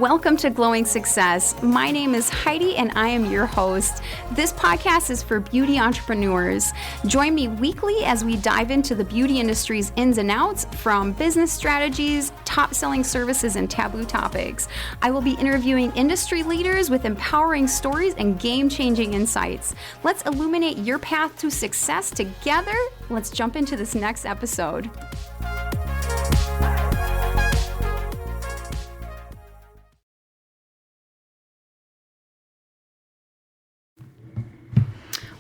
Welcome to Glowing Success. My name is Heidi and I am your host. This podcast is for beauty entrepreneurs. Join me weekly as we dive into the beauty industry's ins and outs, from business strategies, top-selling services, and taboo topics. I will be interviewing industry leaders with empowering stories and game-changing insights. Let's illuminate your path to success together. Let's jump into this next episode.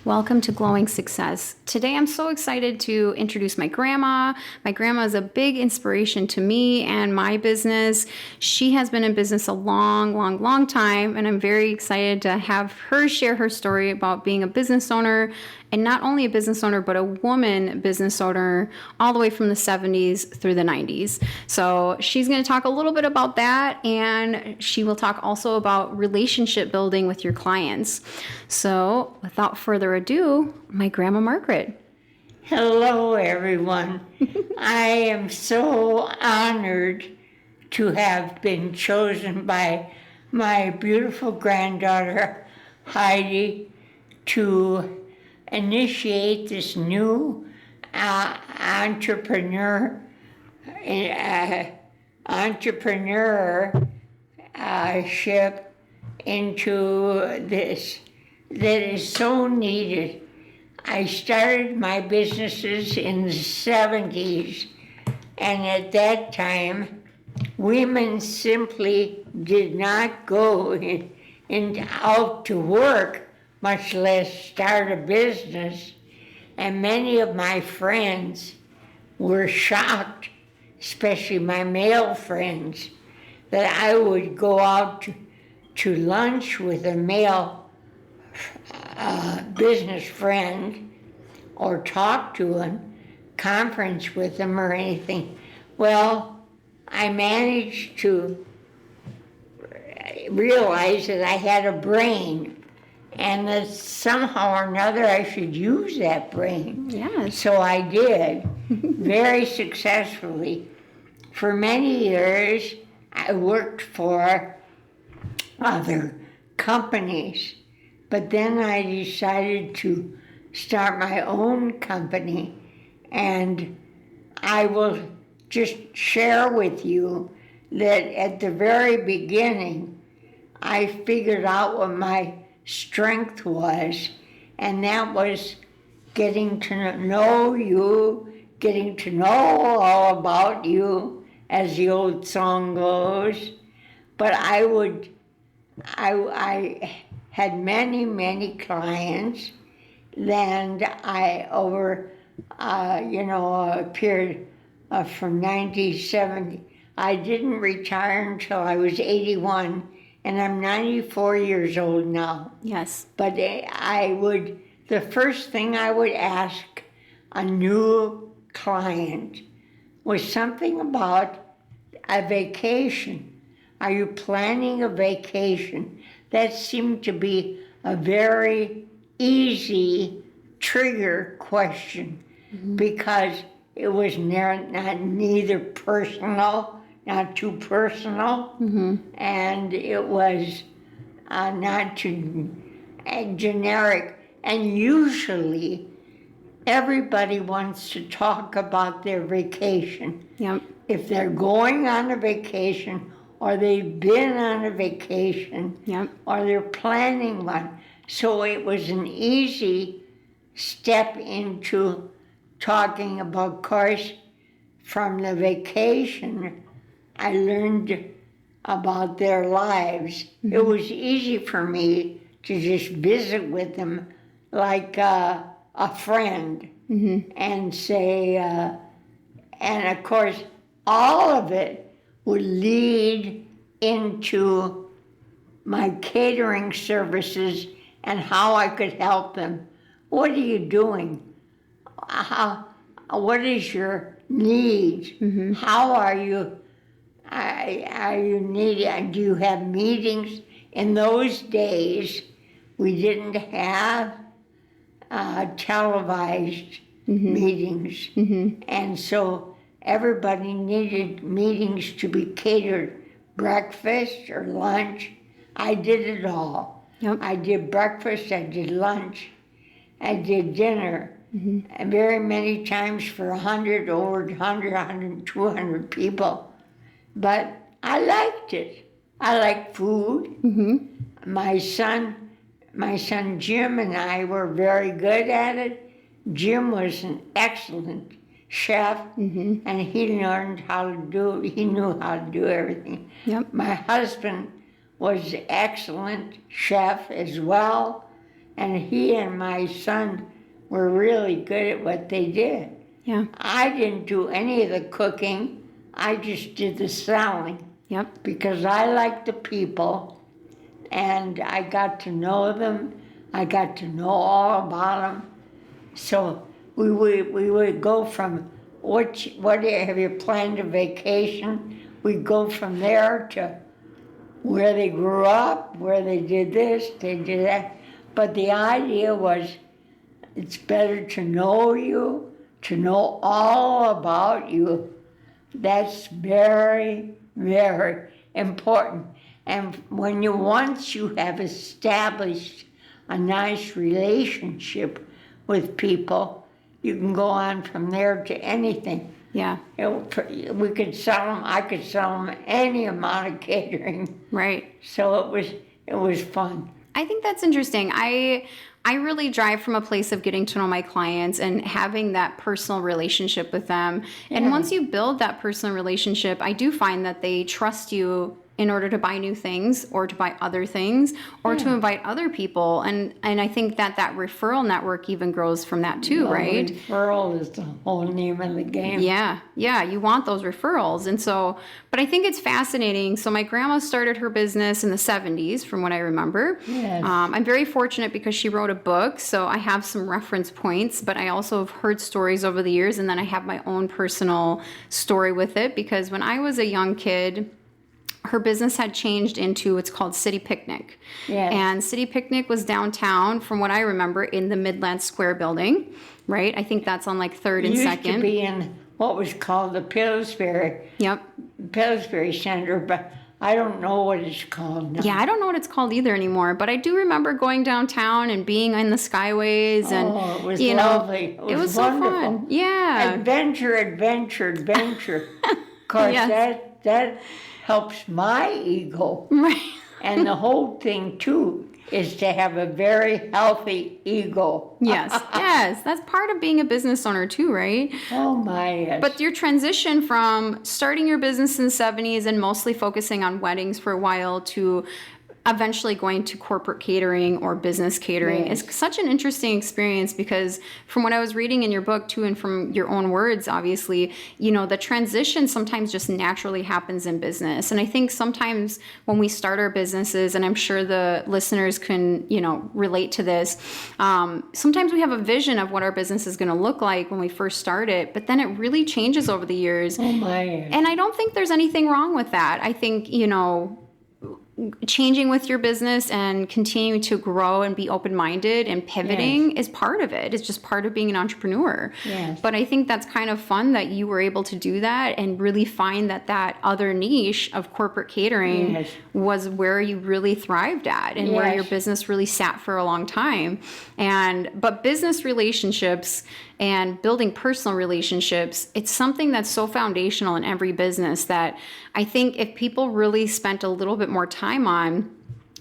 Welcome to Glowing Success. Today I'm so excited to introduce my grandma. My grandma is a big inspiration to me and my business. She has been in business a long time, and I'm very excited to have her share her story about being a business owner, and not only a business owner, but a woman business owner all the way from the 70s through the 90s. So she's going to talk a little bit about that, and she will talk also about relationship building with your clients. So without further ado, my Grandma Margaret. Hello, everyone. I am so honored to have been chosen by my beautiful granddaughter, Heidi, to initiate this new entrepreneurship into this that is so needed. I started my businesses in the 70s, and at that time, women simply did not go out to work, much less start a business. And many of my friends were shocked, especially my male friends, that I would go out to lunch with a male business friend or talk to him, conference with him or anything. Well, I managed to realize that I had a brain, and that somehow or another I should use that brain. Yes. So I did, very successfully. For many years, I worked for other companies, but then I decided to start my own company, and I will just share with you that at the very beginning, I figured out what my strength was, and that was getting to know you, getting to know all about you, as the old song goes. But I had many clients. Then I, over a period from 1970, I didn't retire until I was 81, and I'm 94 years old now. Yes. But the first thing I would ask a new client was something about a vacation. Are you planning a vacation? That seemed to be a very easy trigger question, because it was neither personal, not too personal, and it was not too generic. And usually everybody wants to talk about their vacation. Yep. If they're going on a vacation, or they've been on a vacation, Yep. or they're planning one. So it was an easy step into talking about, of course, from the vacation, I learned about their lives. It was easy for me to just visit with them like a friend, and say, and of course, all of it would lead into my catering services and how I could help them. What are you doing? What is your need? How are you? Are you needing? Do you have meetings? In those days, we didn't have televised meetings, and so everybody needed meetings to be catered breakfast or lunch. I did it all. Yep. I did breakfast, I did lunch, I did dinner. And very many times for 100, over 100, 200 people. But I liked it. I like food. My son Jim and I were very good at it. Jim was an excellent chef, and he learned how to do it. He knew how to do everything. Yep. My husband was an excellent chef as well, and he and my son were really good at what they did. Yeah. I didn't do any of the cooking. I just did the selling Yep. because I liked the people, and I got to know them. I got to know all about them. So we would go from what have you planned a vacation? We'd go from there to where they grew up, where they did this, they did that. But the idea was it's better to know you, to know all about you. That's very, very important. And when once you have established a nice relationship with people, you can go on from there to anything. Yeah. We could sell them. I could sell them any amount of catering. Right. So it was fun. I think that's interesting. I really drive from a place of getting to know my clients and having that personal relationship with them. And once you build that personal relationship, I do find that they trust you in order to buy new things or to buy other things or to invite other people. And I think that referral network even grows from that too, right? Referral is the whole name of the game. Yeah, you want those referrals. And so, but I think it's fascinating. So my grandma started her business in the 70s, from what I remember. Yes. I'm very fortunate because she wrote a book, so I have some reference points, but I also have heard stories over the years, and then I have my own personal story with it, because when I was a young kid, her business had changed into what's called City Picnic. Yes. And City Picnic was downtown, from what I remember, in the Midland Square building, right? I think that's on like 3rd and 2nd. It used to be in what was called the Pillsbury Center, but I don't know what it's called now. Yeah, I don't know what it's called either anymore, but I do remember going downtown and being in the skyways, and it was lovely. It was wonderful. So fun. Yeah. Adventure. Of course, Yes. that helps my ego. Right. And the whole thing, too, is to have a very healthy ego. Yes. That's part of being a business owner too, right? Oh, my, yes. But your transition from starting your business in the 70s and mostly focusing on weddings for a while to eventually going to corporate catering or business catering is such an interesting experience, because from what I was reading in your book too, and from your own words, obviously, the transition sometimes just naturally happens in business. And I think sometimes when we start our businesses, and I'm sure the listeners can, relate to this, sometimes we have a vision of what our business is going to look like when we first start it, but then it really changes over the years. Oh, my. And I don't think there's anything wrong with that. I think, changing with your business and continuing to grow and be open-minded and pivoting is part of it. It's just part of being an entrepreneur. Yes. But I think that's kind of fun that you were able to do that and really find that other niche of corporate catering was where you really thrived at, and where your business really sat for a long time. But business relationships and building personal relationships, it's something that's so foundational in every business that I think if people really spent a little bit more time on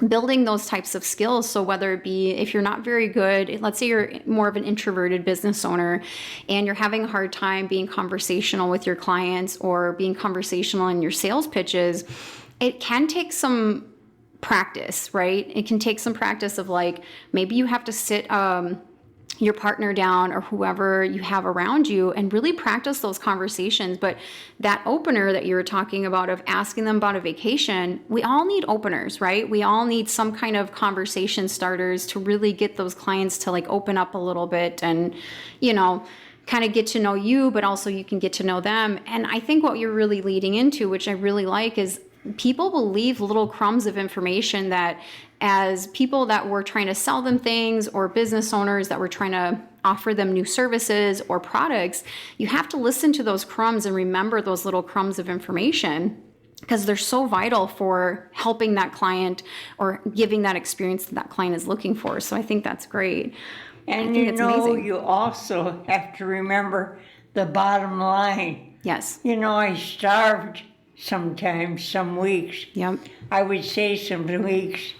building those types of skills, so whether it be if you're not very good, let's say you're more of an introverted business owner and you're having a hard time being conversational with your clients or being conversational in your sales pitches, it can take some practice, right? It can take some practice of maybe you have to sit your partner down or whoever you have around you and really practice those conversations. But that opener that you were talking about of asking them about a vacation, we all need openers, right? We all need some kind of conversation starters to really get those clients to open up a little bit and, kind of get to know you, but also you can get to know them. And I think what you're really leading into, which I really like, is people will leave little crumbs of information that, as people that were trying to sell them things, or business owners that were trying to offer them new services or products, you have to listen to those crumbs and remember those little crumbs of information. because they're so vital for helping that client or giving that experience that client is looking for. So I think that's great. And think it's amazing. you also have to remember the bottom line. Yes. I starved sometimes, some weeks. Yep. I would say some weeks,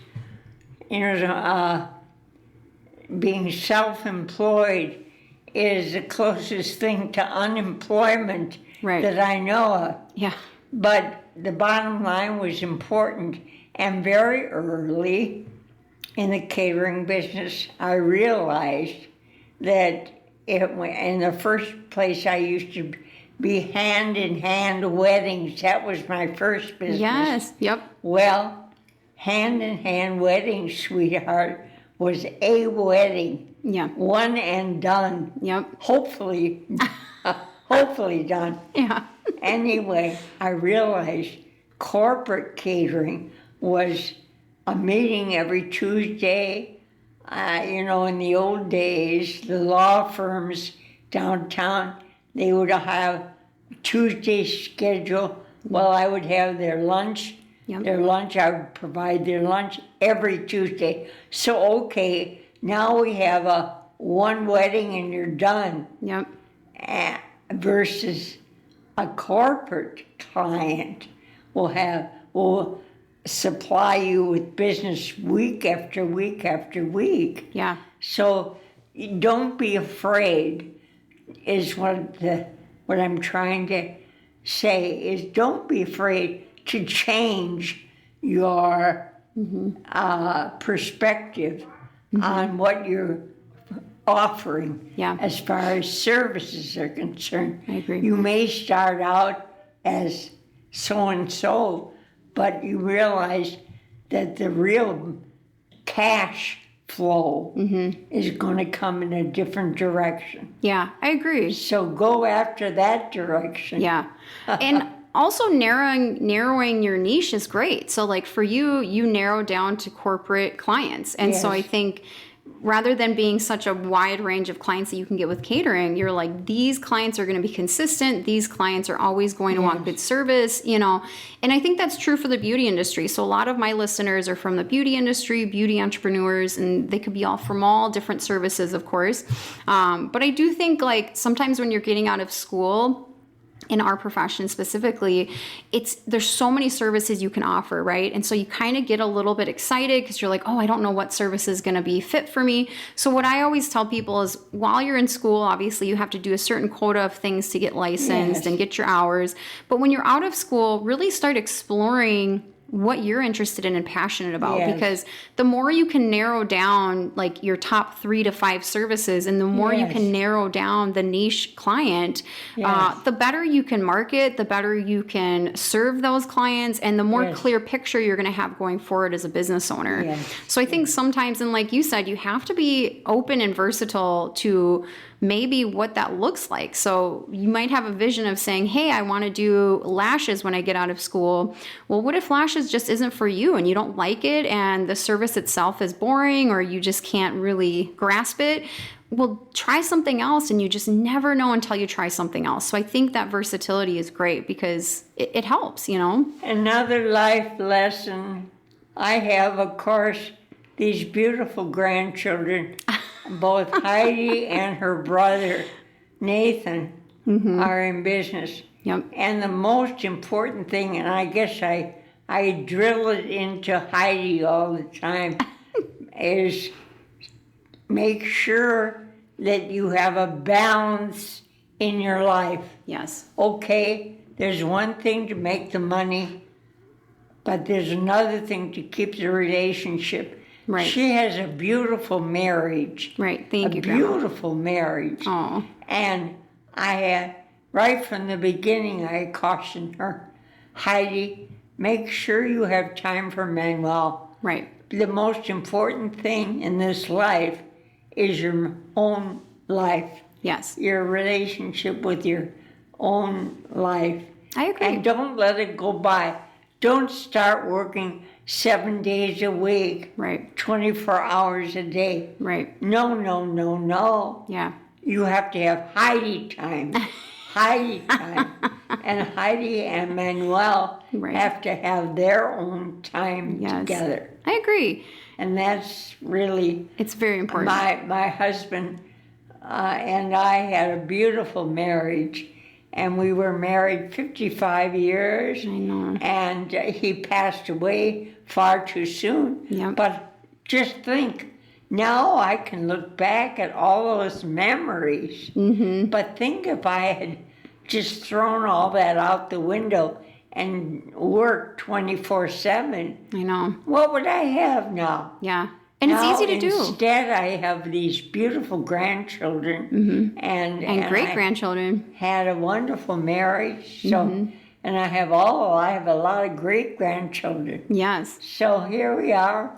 being self-employed is the closest thing to unemployment Right. that I know of. Yeah. But the bottom line was important, and very early in the catering business, I realized that in the first place I used to be hand-in-hand weddings. That was my first business. Yes. Yep. Well, hand-in-hand weddings, sweetheart, was a wedding. Yeah. One and done. Yep. Hopefully, hopefully done. Yeah. Anyway, I realized corporate catering was a meeting every Tuesday. In the old days, the law firms downtown, they would have Tuesday schedule. Well, I would have their lunch. Yep. Their lunch, I would provide their lunch every Tuesday. So, okay, now we have one wedding and you're done. Yep. Versus a corporate client will supply you with business week after week after week. Yeah. So don't be afraid is what I'm trying to say is don't be afraid to change your perspective on what you're offering. Yeah. As far as services are concerned. I agree. You may start out as so-and-so, but you realize that the real cash flow is going to come in a different direction. Yeah, I agree. So go after that direction. Yeah. And also narrowing your niche is great. So like for you narrow down to corporate clients. And so Yes. I think rather than being such a wide range of clients that you can get with catering, you're like, these clients are going to be consistent. These clients are always going to want good service, And I think that's true for the beauty industry. So a lot of my listeners are from the beauty industry, beauty entrepreneurs, and they could be all from all different services, of course. But I do think like sometimes when you're getting out of school, in our profession specifically, there's so many services you can offer, right? And so you kind of get a little bit excited because you're like, oh, I don't know what service is going to be fit for me. So what I always tell people is while you're in school, obviously you have to do a certain quota of things to get licensed and get your hours. But when you're out of school, really start exploring what you're interested in and passionate about, because the more you can narrow down like your top 3 to 5 services, and the more you can narrow down the niche client, the better you can market, the better you can serve those clients, and the more clear picture you're going to have going forward as a business owner. So I think sometimes, and like you said, you have to be open and versatile to maybe what that looks like. So you might have a vision of saying, hey, I want to do lashes when I get out of school. Well, what if lashes just isn't for you and you don't like it and the service itself is boring or you just can't really grasp it? Well, try something else, and you just never know until you try something else. So I think that versatility is great because it helps, Another life lesson I have, of course, these beautiful grandchildren. Both Heidi and her brother, Nathan, are in business. Yep. And the most important thing, and I guess I drill it into Heidi all the time, is make sure that you have a balance in your life. Yes. Okay, there's one thing to make the money, but there's another thing to keep the relationship. Right. She has a beautiful marriage. Right. Thank you, Grandma. Beautiful marriage. Oh. And I had, right from the beginning, I cautioned her, Heidi, make sure you have time for Manuel. Right. The most important thing in this life is your own life. Yes. Your relationship with your own life. I agree. And don't let it go by. Don't start working 7 days a week. Right. 24 hours a day. Right. No. Yeah. You have to have Heidi time. Heidi time. and Heidi and Manuel Right. have to have their own time Yes. together. I agree. And that's really, It's very important. my husband and I had a beautiful marriage, and we were married 55 years. I know. And he passed away far too soon. Yep. But just think, now I can look back at all those memories. Mm-hmm. But think if I had just thrown all that out the window and worked 24/7, I know. what would I have now? Yeah. And it's Now, easy to do. Instead, I have these beautiful grandchildren And I great-grandchildren. had a wonderful marriage. So, Mm-hmm. and I have a lot of great grandchildren. Yes. So here we are.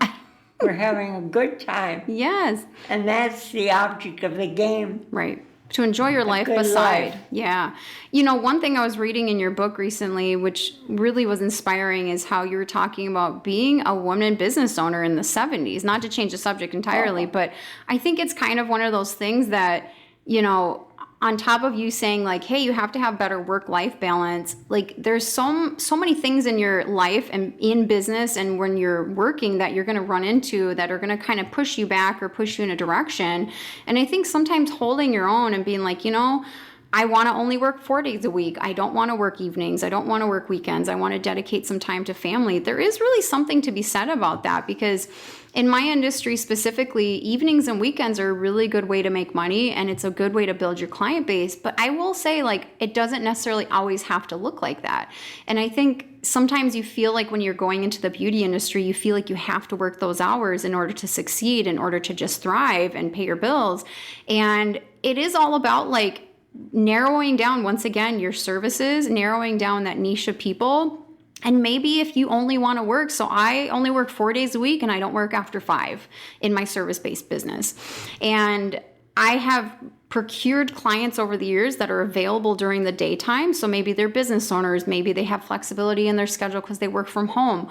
We're having a good time. Yes. And that's the object of the game. Right. To enjoy your life good beside. life. Yeah. You know, one thing I was reading in your book recently, which really was inspiring, is how you were talking about being a woman business owner in the 70s. Not to change the subject entirely, but I think it's kind of one of those things that, you know, on top of you saying like, hey, you have to have better work-life balance, like there's so many things in your life and in business and when you're working that you're going to run into that are going to kind of push you back or push you in a direction. And I think sometimes holding your own and being like, you know, I want to only work 4 days a week. I don't want to work evenings. I don't want to work weekends. I want to dedicate some time to family. There is really something to be said about that, because in my industry specifically, evenings and weekends are a really good way to make money, and it's a good way to build your client base. But I will say, like, it doesn't necessarily always have to look like that. And I think sometimes you feel like when you're going into the beauty industry, you feel like you have to work those hours in order to succeed, in order to just thrive and pay your bills. And it is all about like narrowing down, once again, your services, narrowing down that niche of people. And maybe if you only want to work, so I only work 4 days a week and I don't work after 5 in my service-based business. And I have procured clients over the years that are available during the daytime. So maybe they're business owners, maybe they have flexibility in their schedule because they work from home.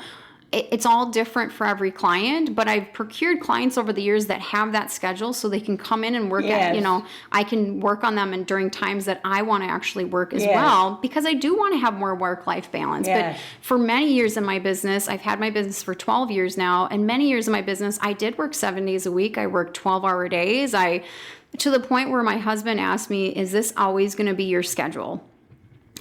It's all different for every client, but I've procured clients over the years that have that schedule so they can come in and work at, you know, I can work on them and during times that I want to actually work as well, because I do want to have more work-life balance. But for many years in my business, I've had my business for 12 years now, and many years in my business, I did work 7 days a week. I worked 12-hour days. To the point where my husband asked me, is this always going to be your schedule?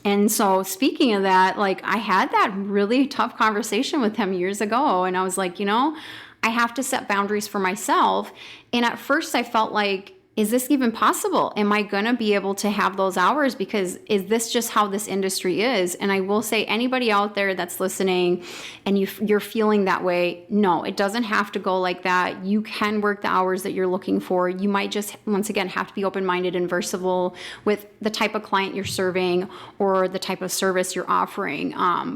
And so speaking of that, like I had that really tough conversation with him years ago. And I was like, you know, I have to set boundaries for myself. And at first I felt like, is this even possible? Am I going to be able to have those hours? Because is this just how this industry is? And I will say, anybody out there that's listening and you're feeling that way, no, it doesn't have to go like that. You can work the hours that you're looking for. You might just, once again, have to be open-minded and versatile with the type of client you're serving or the type of service you're offering.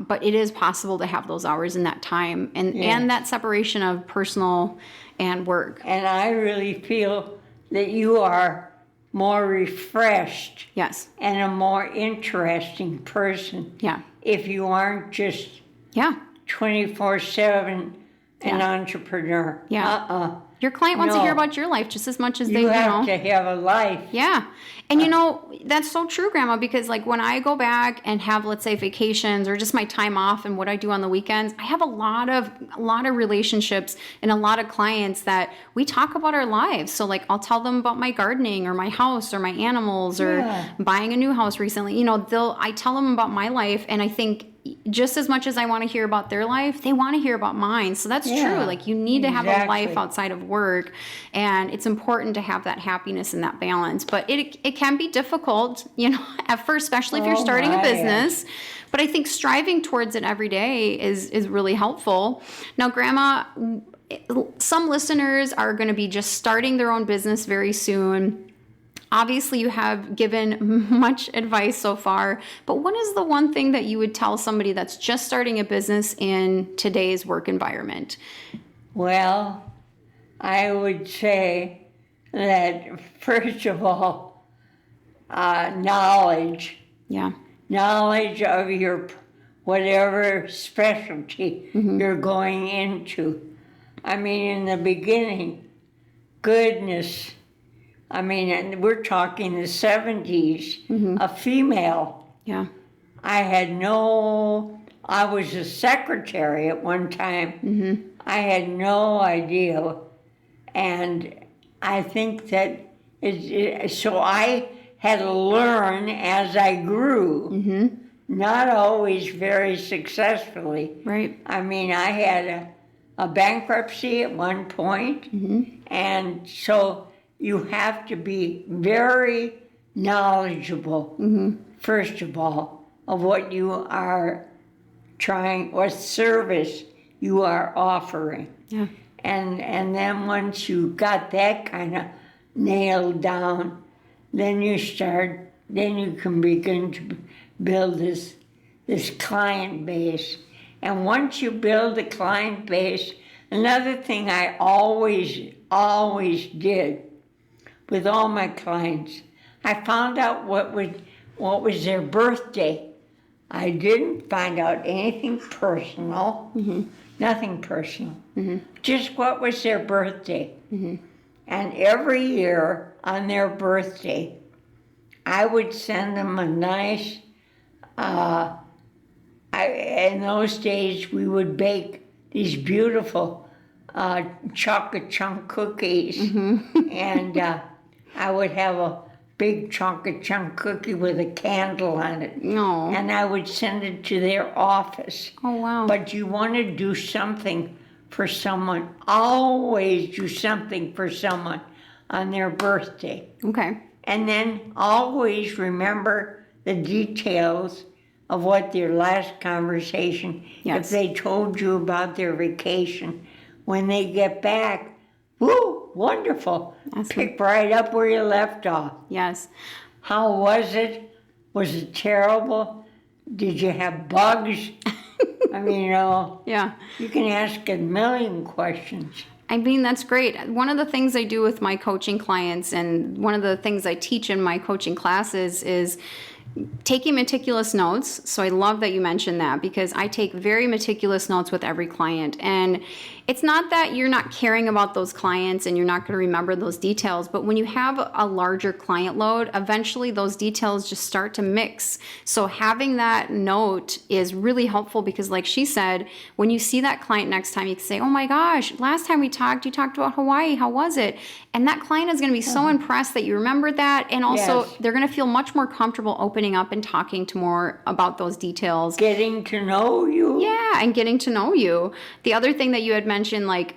But it is possible to have those hours in that time and that separation of personal and work. And I really feel that you are more refreshed and a more interesting person if you aren't just 24/7 an entrepreneur. Your client wants to hear about your life just as much as they you have to have a life. And you know, that's so true, Grandma, because like when I go back and have, let's say, vacations or just my time off and what I do on the weekends, I have a lot of relationships and a lot of clients that we talk about our lives. So like I'll tell them about my gardening or my house or my animals or buying a new house recently. You know, I tell them about my life, and I think just as much as I want to hear about their life, they want to hear about mine. So that's true. Like you need to have a life outside of work, and it's important to have that happiness and that balance. But it can be difficult, you know, at first, especially if you're starting a business. But I think striving towards it every day is really helpful. Now, Grandma, some listeners are going to be just starting their own business very soon. Obviously, you have given much advice so far, but what is the one thing that you would tell somebody that's just starting a business in today's work environment? Well, I would say that, first of all, knowledge. Knowledge of your whatever specialty you're going into. I mean, in the beginning, goodness, I mean, and we're talking the 70s, a female I was a secretary at one time. I had no idea. And I think that so I had to learn as I grew, not always very successfully. Right. I mean, I had a bankruptcy at one point, and so you have to be very knowledgeable, first of all, of what you are trying, what service you are offering. Yeah. And then once you got that kind of nailed down, then you can begin to build this client base. And once you build a client base, another thing I always did with all my clients, I found out what was their birthday. I didn't find out anything personal, nothing personal, just what was their birthday. And every year on their birthday, I would send them a nice, in those days we would bake these beautiful chocolate chunk cookies. And I would have a big chocolate chunk cookie with a candle on it. No. And I would send it to their office. Oh, wow. But you want to do something for someone. Always do something for someone on their birthday. Okay. And then always remember the details of what their last conversation, Yes. if they told you about their vacation. When they get back, woo, wonderful. Awesome. Pick right up where you left off. Yes. How was it? Was it terrible? Did you have bugs? I mean, Yeah. you can ask a million questions. I mean, that's great. One of the things I do with my coaching clients, and one of the things I teach in my coaching classes, is taking meticulous notes. So I love that you mentioned that, because I take very meticulous notes with every client. And it's not that you're not caring about those clients and you're not going to remember those details, but when you have a larger client load, eventually those details just start to mix. So having that note is really helpful, because like she said, when you see that client next time, you can say, oh my gosh, last time we talked, you talked about Hawaii. How was it? And that client is going to be so impressed that you remembered that. And also Yes. they're going to feel much more comfortable opening up and talking to more about those details. Getting to know you. Yeah, and getting to know you. The other thing that you had mentioned, like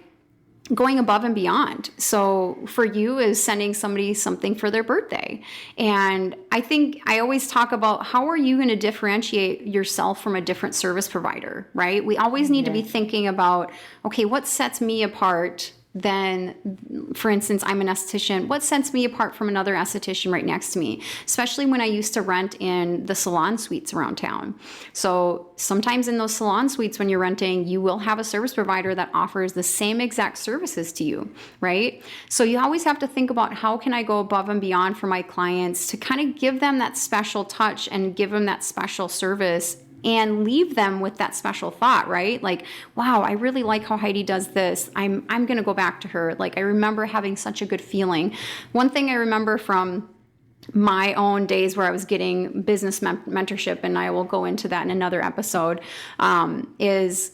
going above and beyond. So for you is sending somebody something for their birthday. And I think I always talk about, how are you going to differentiate yourself from a different service provider, right? We always need to be thinking about, okay, what sets me apart? Then, for instance, I'm an esthetician. What sets me apart from another esthetician right next to me? Especially when I used to rent in the salon suites around town. So sometimes in those salon suites, when you're renting, you will have a service provider that offers the same exact services to you, right? So you always have to think about, how can I go above and beyond for my clients to kind of give them that special touch and give them that special service, and leave them with that special thought, right? Like, wow, I really like how Heidi does this. I'm going to go back to her. Like, I remember having such a good feeling. One thing I remember from my own days where I was getting business mentorship, and I will go into that in another episode, is,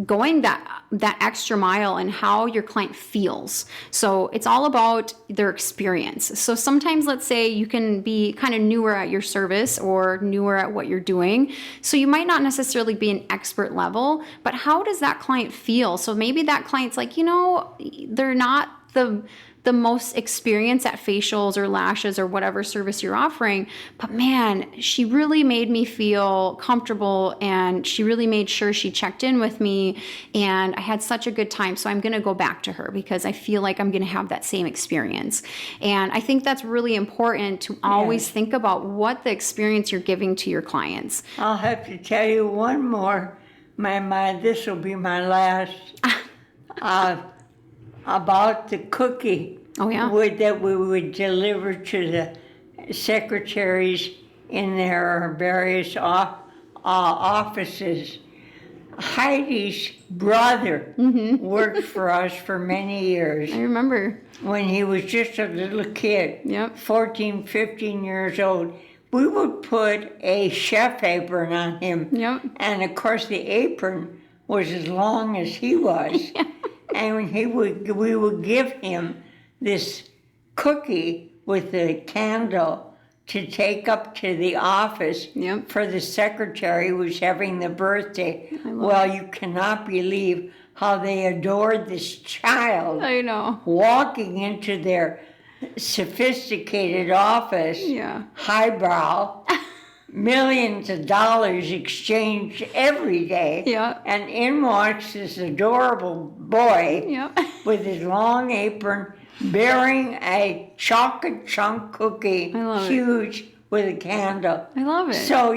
going that extra mile and how your client feels. So it's all about their experience. So sometimes, let's say you can be kind of newer at your service or newer at what you're doing. So you might not necessarily be an expert level, but how does that client feel? So maybe that client's like, they're not the most experience at facials or lashes or whatever service you're offering, but man, she really made me feel comfortable, and she really made sure she checked in with me, and I had such a good time. So I'm going to go back to her because I feel like I'm going to have that same experience. And I think that's really important to always think about what the experience you're giving to your clients. I'll have to tell you one more. This will be my last. About the cookie that we would deliver to the secretaries in their various offices. Heidi's brother worked for us for many years. I remember. When he was just a little kid, 14, 15 years old. we would put a chef apron on him. Yep. And of course, the apron was as long as he was. And we would give him this cookie with a candle to take up to the office Yep. for the secretary who was having the birthday. Well, you cannot believe how they adored this child I know. walking into their sophisticated office, Yeah. highbrow, millions of dollars exchanged every day. Yeah. And in walks this adorable boy Yep. with his long apron bearing a chocolate chunk cookie, I love it. huge, with a candle. I love it. So,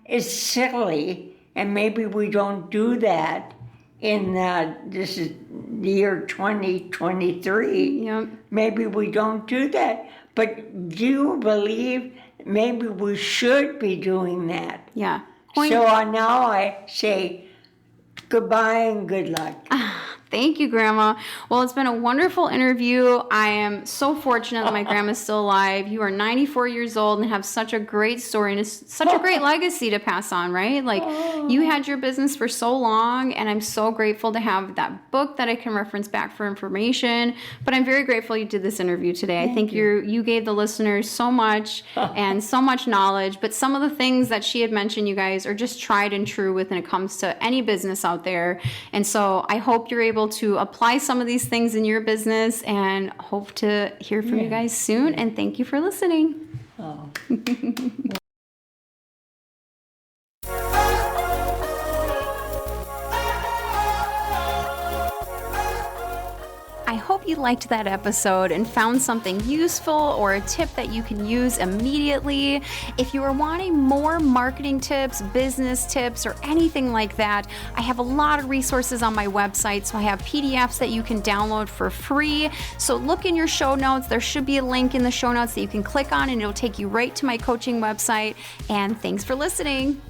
it's silly, and maybe we don't do that in this is the year 2023. Yep. Maybe we don't do that. But do you believe maybe we should be doing that? Yeah. So now I say goodbye and good luck. Thank you, Grandma. Well, it's been a wonderful interview. I am so fortunate that my grandma's still alive. You are 94 years old and have such a great story and it's such a great legacy to pass on, right? Like, you had your business for so long, and I'm so grateful to have that book that I can reference back for information. But I'm very grateful you did this interview today. I think you gave the listeners so much and so much knowledge. But some of the things that she had mentioned, you guys, are just tried and true when it comes to any business out there. And so I hope you're able to apply some of these things in your business, and hope to hear from you guys soon. And thank you for listening. Oh. I hope you liked that episode and found something useful or a tip that you can use immediately. If you are wanting more marketing tips, business tips, or anything like that, I have a lot of resources on my website. So I have PDFs that you can download for free. So look in your show notes. There should be a link in the show notes that you can click on, and it'll take you right to my coaching website. And thanks for listening.